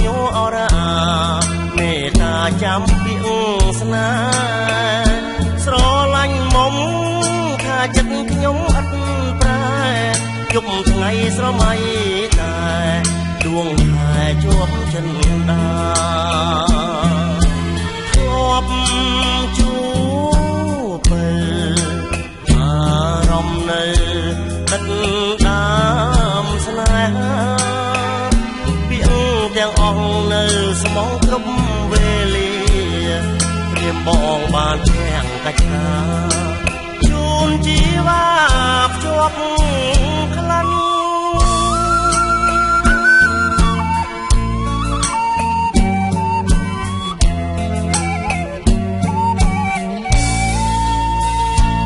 ញោអរអាមេត្តាចាំពីងស្នេហ៍ស្រឡាញ់មុំថាចិត្តខ្ញុំអត់ប្រែយប់ថ្ងៃស្រមៃតែដួងខែជាប់ចិនដាធ្លាប់ជួបពេលអារម្មណ៍នៅដិតដាមស្នេហាពីងទាំងអស់នៅស្មងគ្រប់វេលាព្រាមបងបានទាំងកាច់ណាជូនជីវ៉ាភ្ជាប់ខ្លាញ់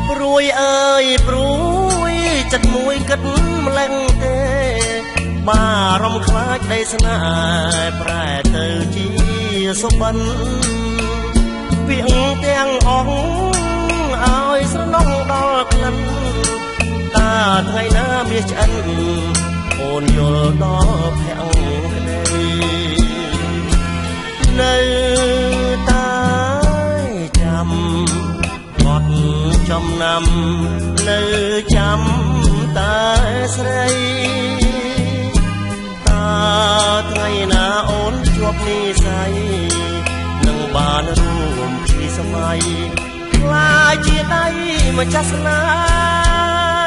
ព្រួយអើយព្រួយចិត្តមួយគិតម្លេះទេបារម្ភខ្លាចដីស្នេហ៍ប្រែទៅជាសុបិនពីងទាំងអស់ឲ្យស្រណុកដល់ក្លិនតាថ្ងៃណាមាសឆ្អិនអូនយល់ដល់ភ័ក្រក្ដីនៅតែចាំបត់ចំណាំនៅចាំតែស្រីតាថ្ងៃណាអូនជួបនិស្ស័យនឹងបានរួមពីសម័យខ្លាចជាដៃម្ចាស់ស្នេហ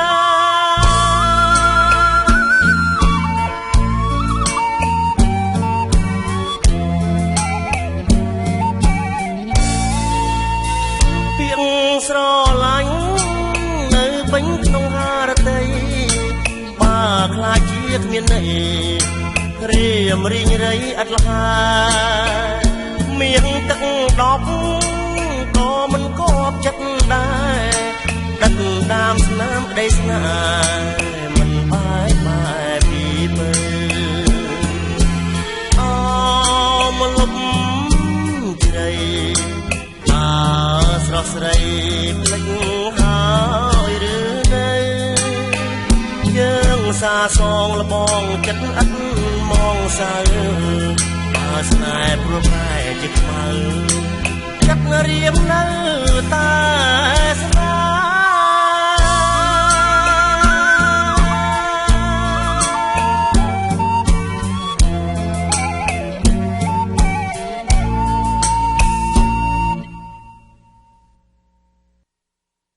៍ពីងស្រឡាញ់នៅពេញក្នុងហារតីបាខ្លាចជាគ្មានន័យរៀមរីងរៃអត់លហាមានទឹកដប់ក៏មិនគប់ចិត្តដែរដឹកដាមស្នាមក្តីស្នេហ៍មិនបាយបាយពីមើអមលុបជ្រៃស្រស់ស្រីភ្លេចហើយឬនៅយើងសាសងលបងចិត្តអត់មងសៅបើស្នេហ៍ព្រោះតែជាខ្មៅចិត្តរៀមនៅ